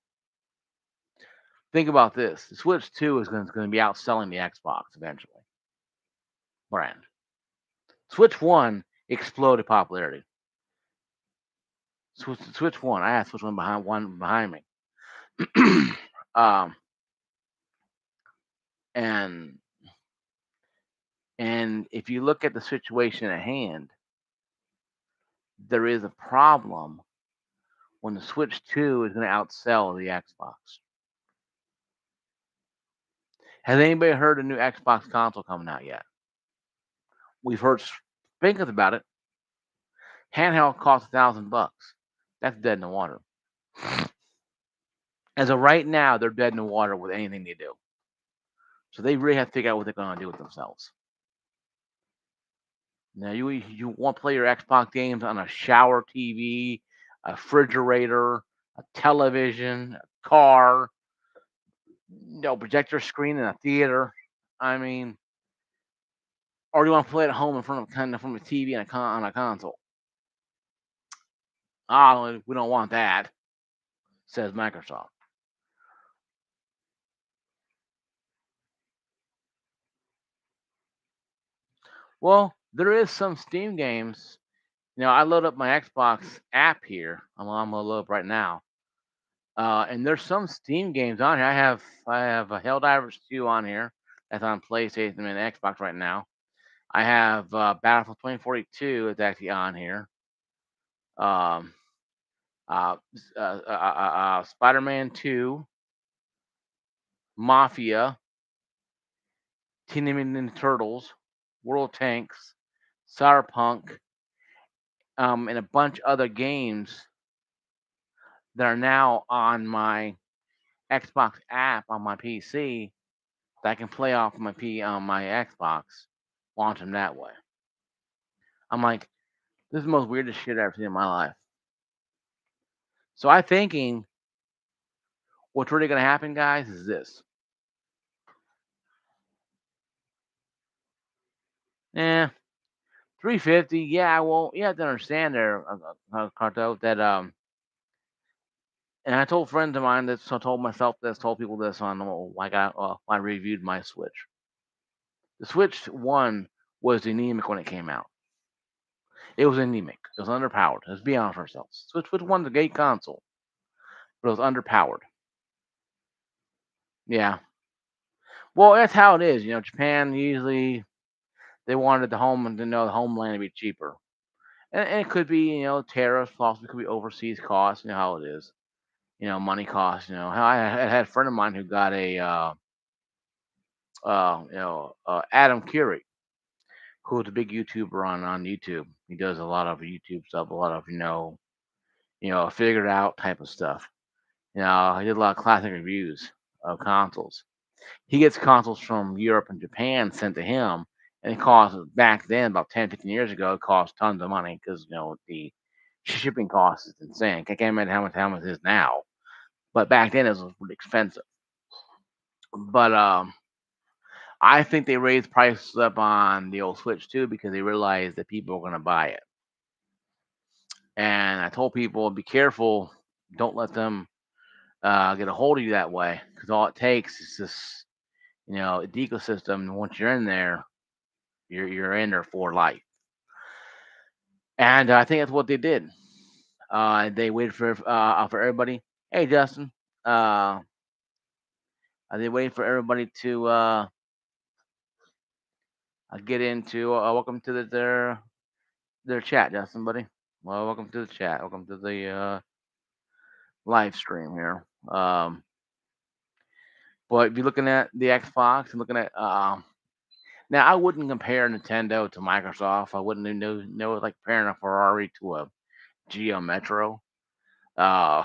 Think about this. The Switch 2 is going to be outselling the Xbox eventually. Brand. Switch 1 exploded popularity. Switch 1. I had Switch 1 behind me. um, and and if you look at the situation at hand, there is a problem when the Switch 2 is going to outsell the Xbox. Has anybody heard a new Xbox console coming out yet? We've heard spinkers about it. Handheld costs $1,000. That's dead in the water. As of right now, they're dead in the water with anything they do. So they really have to figure out what they're going to do with themselves. Now, you want to play your Xbox games on a shower TV, a refrigerator, a television, a car, projector screen in a theater. I mean, or do you want to play it at home in front of from a TV and on a console? Ah, we don't want that, says Microsoft. Well, there is some Steam games. I load up my Xbox app here. I'm gonna load up right now. And there's some Steam games on here. I have a Helldivers 2 on here. That's on PlayStation and Xbox right now. I have Battlefield 2042 is actually on here. Um, Spider-Man 2, Mafia, Teenage Mutant Ninja Turtles, World of Tanks, Cyberpunk, and a bunch of other games that are now on my Xbox app on my PC that I can play off my Xbox. launch them that way. I'm like, this is the most weirdest shit I've ever seen in my life. So I'm thinking what's really gonna happen, guys, is this. Eh, 350. Yeah, well, you have to understand there, Carto, that and I told friends of mine this, so I told myself this, told people this on I reviewed my Switch. The Switch One was anemic when it came out. It was anemic. It was underpowered. Let's be honest with ourselves. Switch One's a great console, but it was underpowered. Yeah. Well, that's how it is. Japan usually they wanted the home and to know the homeland to be cheaper, and it could be tariffs, possibly could be overseas costs. You know how it is. Money costs. How I had a friend of mine who got a Adam Curry, who's a big YouTuber on YouTube. He does a lot of YouTube stuff, a lot of figured out type of stuff. He did a lot of classic reviews of consoles. He gets consoles from Europe and Japan sent to him, and it cost back then about 10, 15 years ago. It cost tons of money because the shipping cost is insane. I can't imagine how much it is now, but back then it was really expensive. But I think they raised prices up on the old Switch too because they realized that people are going to buy it. And I told people, be careful, don't let them get a hold of you that way because all it takes is this, the ecosystem. And once you're in there, you're in there for life. And I think that's what they did. They waited for everybody. Hey, Justin. Uh, they waited for everybody to get into. Welcome to their chat, Justin, buddy. Well, welcome to the chat. Welcome to the live stream here. But if you're looking at the Xbox and looking at now, I wouldn't compare Nintendo to Microsoft. I wouldn't know like comparing a Ferrari to a Geo Metro. Uh,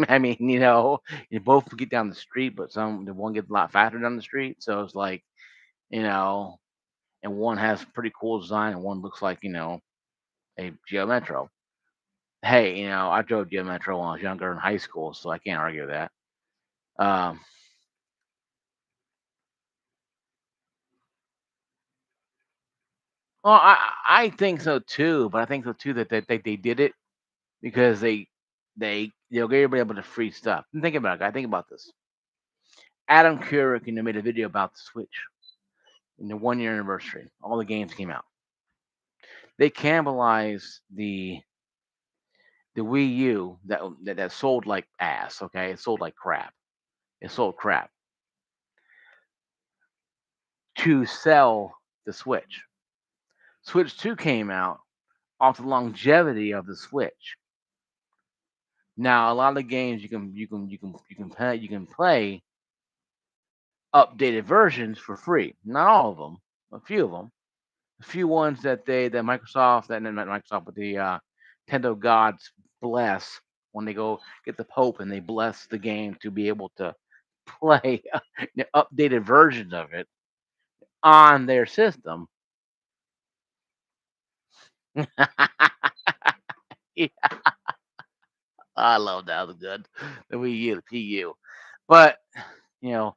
I mean, you both get down the street, but the one gets a lot faster down the street. So it's like, you know, and one has pretty cool design, and one looks like a Geo Metro. Hey, I drove Geo Metro when I was younger in high school, so I can't argue that. Um, well, I think so too, but I think so too that they did it because they'll get everybody able to free stuff. And think about it, guys. Think about this. Adam Kurek, made a video about the Switch in the 1 year anniversary. All the games came out. They cannibalized the Wii U that sold like ass. Okay, it sold like crap. It sold crap to sell the Switch. Switch 2 came out off the longevity of the Switch. Now, a lot of games you can play updated versions for free. Not all of them, a few of them. A few ones that Microsoft, that not Microsoft, but the Nintendo gods bless when they go get the Pope and they bless the game to be able to play the updated versions of it on their system. Yeah, I love that. Was good. The Wii U, the PU, but you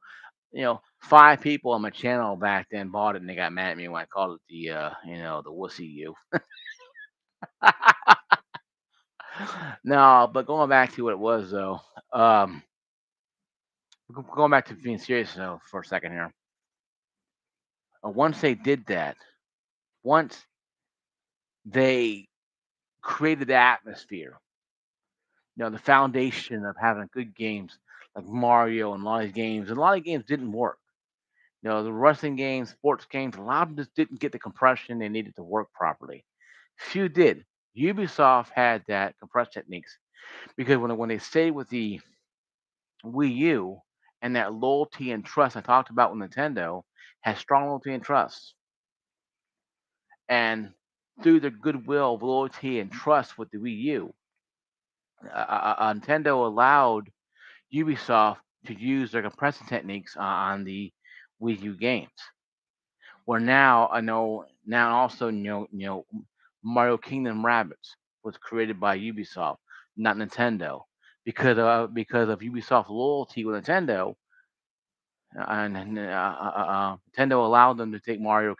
know, 5 people on my channel back then bought it and they got mad at me when I called it the wussy U. No, but going back to what it was though, um, going back to being serious though for a second here. Once they did that, once they created the atmosphere, the foundation of having good games like Mario and a lot of these games, and a lot of games didn't work. The wrestling games, sports games, a lot of them just didn't get the compression they needed to work properly. Few did. Ubisoft had that compressed techniques because when they stayed with the Wii U and that loyalty and trust I talked about with Nintendo has strong loyalty and trust. And through their goodwill, loyalty, and trust with the Wii U, Nintendo allowed Ubisoft to use their compressing techniques on the Wii U games. Where now I know now also Mario Kingdom Rabbits was created by Ubisoft, not Nintendo, because of Ubisoft loyalty with Nintendo, and Nintendo allowed them to take Nintendo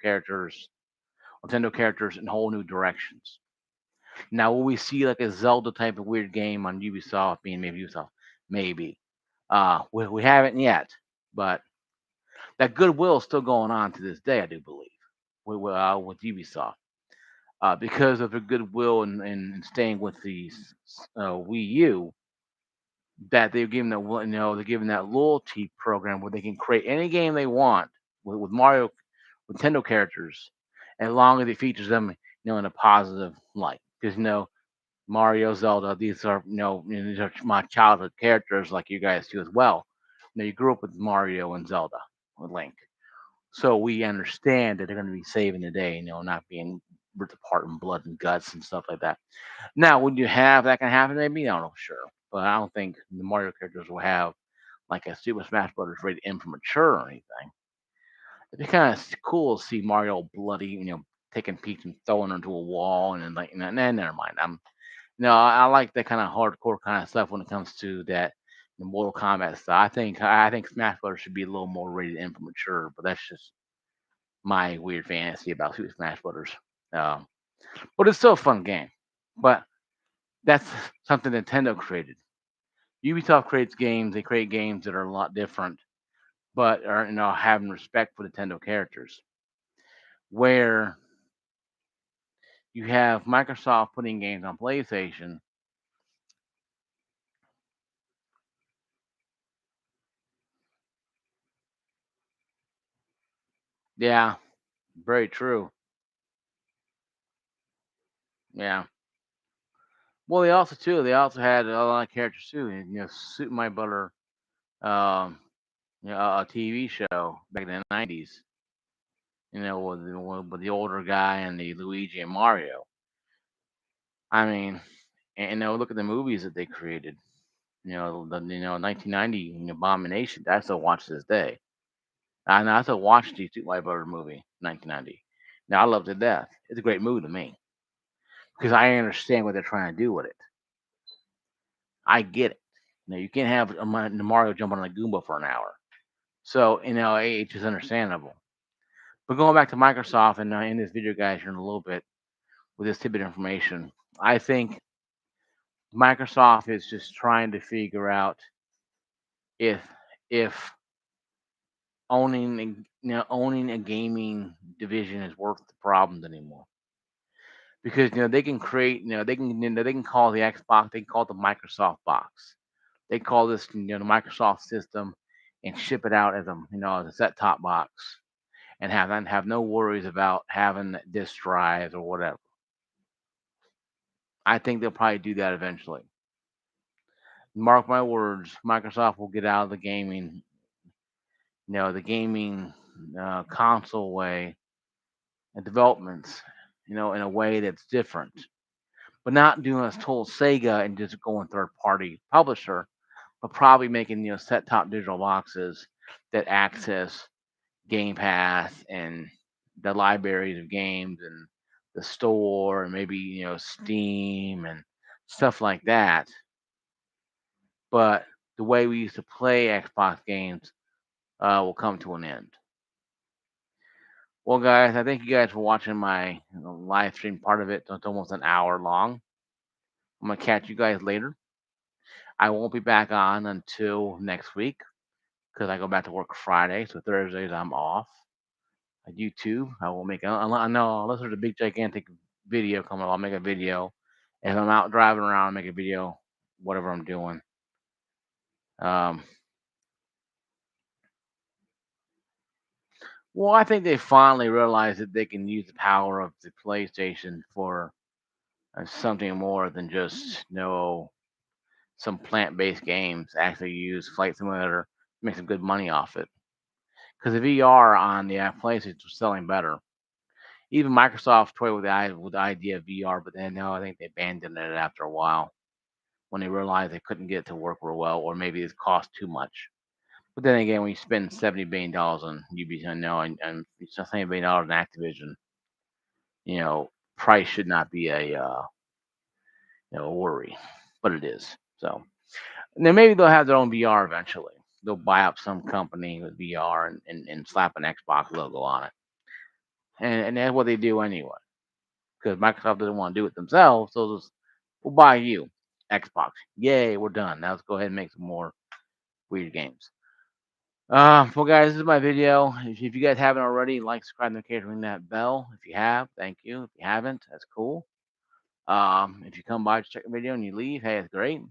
characters in whole new directions. Now, will we see like a Zelda type of weird game on Ubisoft, being maybe Ubisoft? Maybe. We haven't yet, but that goodwill is still going on to this day, I do believe, with Ubisoft, because of their goodwill and staying with the Wii U. That they're giving they're giving that loyalty program where they can create any game they want with Mario, Nintendo characters, as long as it features them, in a positive light. Because Mario, Zelda, these are these are my childhood characters, like you guys do as well. You grew up with Mario and Zelda with Link, so we understand that they're going to be saving the day, not being ripped apart in blood and guts and stuff like that. Now, would you have that can happen? Maybe I don't know, sure, but I don't think the Mario characters will have like a Super Smash Brothers rated M for mature or anything. It'd be kind of cool to see Mario bloody, taking peeks and throwing into a wall, and then like, nah, never mind. No, I like that kind of hardcore kind of stuff when it comes to that the Mortal Kombat stuff. I think Smash Brothers should be a little more rated M for mature, but that's just my weird fantasy about Super Smash Brothers. Um, but it's still a fun game. But that's something Nintendo created. Ubisoft creates games. They create games that are a lot different, but are having respect for Nintendo characters. Where you have Microsoft putting games on PlayStation. Yeah, very true. Yeah. Well, they also had a lot of characters too. And, Super Mario Butter, um, a TV show back in the '90s. With the older guy and the Luigi and Mario. I mean, and look at the movies that they created. 1990 Abomination. I still watch to this day. I still watch the Super Mario Brothers movie, 1990. Now I love it to death. It's a great movie to me because I understand what they're trying to do with it. I get it. You can't have Mario jumping on a Goomba for an hour. So, it's just understandable. But going back to Microsoft and in this video, guys, here in a little bit with this tidbit of information, I think Microsoft is just trying to figure out if if owning a gaming division is worth the problems anymore. Because they can create, they can call the Xbox, they can call it the Microsoft box. They call this the Microsoft system and ship it out as a set top box and have no worries about having disk drives or whatever. I think they'll probably do that eventually. Mark my words, Microsoft will get out of the gaming console way and developments, in a way that's different, but not doing as told Sega and just going third party publisher, but probably making set top digital boxes that access Game Pass and the libraries of games and the store and maybe Steam and stuff like that. But the way we used to play Xbox games will come to an end. Well, guys, I thank you guys for watching my live stream part of it. It's almost an hour long. I'm gonna catch you guys later. I won't be back on until next week because I go back to work Friday. So Thursdays I'm off. At YouTube, I will make. I know unless there's a big gigantic video coming, I'll make a video. If I'm out driving around, I'll make a video. Whatever I'm doing. Um, well, I think they finally realized that they can use the power of the PlayStation for something more than just some plant-based games. Actually, use Flight Simulator, make some good money off it. Because the VR on the PlayStation was selling better. Even Microsoft toyed with the idea of VR, but then no, I think they abandoned it after a while when they realized they couldn't get it to work real well, or maybe it cost too much. But then again, when you spend $70 billion on Ubisoft, no, and it's just $70 billion on Activision, you know, price should not be a worry, but it is. So, and then maybe they'll have their own VR eventually. They'll buy up some company with VR and slap an Xbox logo on it, and that's what they do anyway. Because Microsoft doesn't want to do it themselves, so they'll just, we'll buy you Xbox. Yay, we're done. Now let's go ahead and make some more weird games. Well, guys, this is my video. If you guys haven't already, like, subscribe, notification, ring that bell. If you have, thank you. If you haven't, that's cool. If you come by to check the video and you leave, hey, it's great.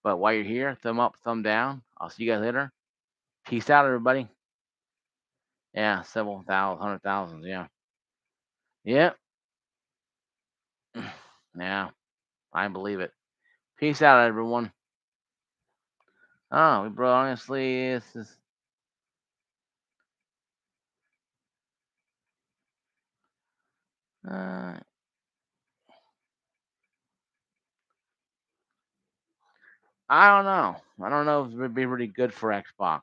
But while you're here, thumb up, thumb down. I'll see you guys later. Peace out, everybody. Yeah, several thousand, hundred thousands. Yeah, yeah, yeah. I believe it. Peace out, everyone. Oh, bro, honestly, this is. Uh, I don't know. I don't know if it would be really good for Xbox.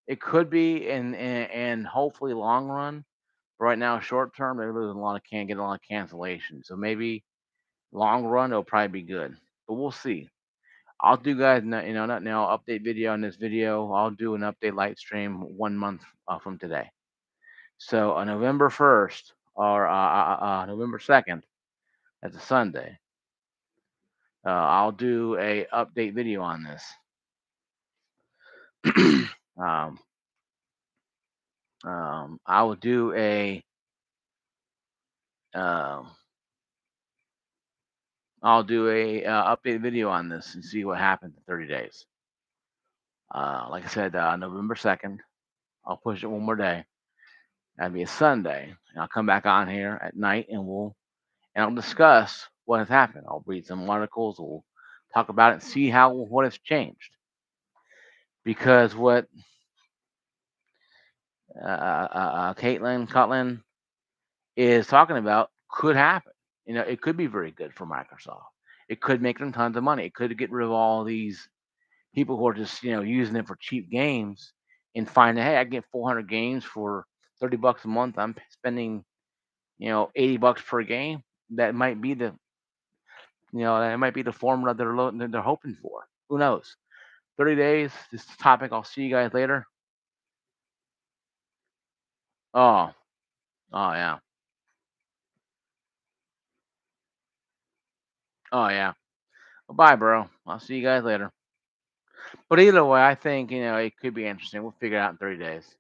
It could be in hopefully long run. But right now, short term, they're losing a lot of get a lot of cancellations. So maybe long run it'll probably be good. But we'll see. I'll do guys, not now update video on this video. I'll do an update light stream 1 month from today. So on November 1st or November 2nd, that's a Sunday. I'll do a update video on this. um, I will do a um, I'll do a update video on this and see what happens in 30 days. Like I said, November 2nd, I'll push it one more day. That'll be a Sunday, and I'll come back on here at night and I'll discuss what has happened. I'll read some articles. We'll talk about it and see what has changed. Because what Caitlin Cutlin is talking about could happen. It could be very good for Microsoft. It could make them tons of money. It could get rid of all these people who are just using it for cheap games and finding, hey, I can get 400 games for $30 a month. I'm spending $80 per game. That might be the formula that they're hoping for. Who knows? 30 days. This topic. I'll see you guys later. Oh, oh yeah, oh yeah. Bye, bro. I'll see you guys later. But either way, I think it could be interesting. We'll figure it out in 30 days.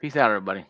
Peace out, everybody.